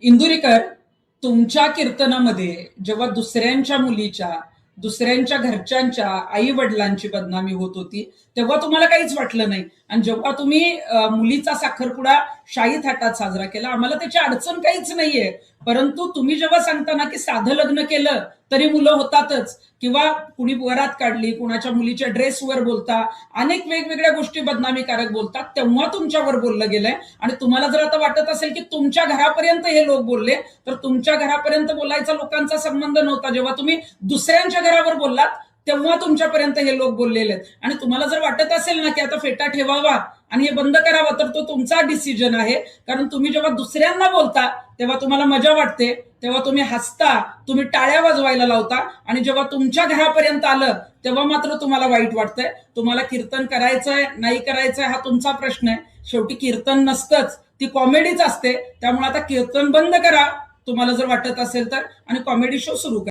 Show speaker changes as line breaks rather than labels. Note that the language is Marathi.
इंदुरीकर, तुमच्या कीर्तनामध्ये जेव्हा दुसऱ्यांच्या मुलीच्या, दुसऱ्यांच्या घरच्यांच्या आई वडिलांची बदनामी होत होती तेव्हा तुम्हाला काहीच वाटलं नाही. आणि जेव्हा तुम्ही मुलीचा साखरपुडा शाही थाटात साजरा केला, आम्हाला त्याची अडचण काहीच नाहीये. परंतु तुम्ही जेव्हा सांगता ना की साधं लग्न केलं तरी मुलं होतातच, किंवा कुणी वरात काढली, कुणाच्या मुलीच्या ड्रेसवर बोलता, अनेक वेगवेगळ्या गोष्टी बदनामीकारक बोलतात, तेव्हा तुमच्यावर बोललं गेलंय. आणि तुम्हाला जर आता वाटत असेल की तुमच्या घरापर्यंत हे लोक बोलले, तर तुमच्या घरापर्यंत बोलायचा लोकांचा संबंध नव्हता. जेव्हा तुम्ही दुसऱ्यांच्या घरावर बोललात तेव्हा तुमच्यापर्यंत हे लोक बोललेले आहेत. आणि तुम्हाला जर वाटत असेल ना की आता फेटा ठेवावा आणि हे बंद करावा, तर तो तुमचा डिसिजन आहे. कारण तुम्ही जेव्हा दुसऱ्यांना बोलता तेव्हा तुम्हाला मजा वाटते, तेव्हा तुम्ही हसता, तुम्ही टाळ्या वाजवायला लावता. आणि जेव्हा तुमच्या घरापर्यंत आलं तेव्हा मात्र तुम्हाला वाईट वाटतंय. तुम्हाला कीर्तन करायचंय नाही करायचंय हा तुमचा प्रश्न आहे. शेवटी कीर्तन नसतंच, ती कॉमेडीच असते. त्यामुळे आता कीर्तन बंद करा तुम्हाला जर वाटत असेल तर, आणि कॉमेडी शो सुरू करा.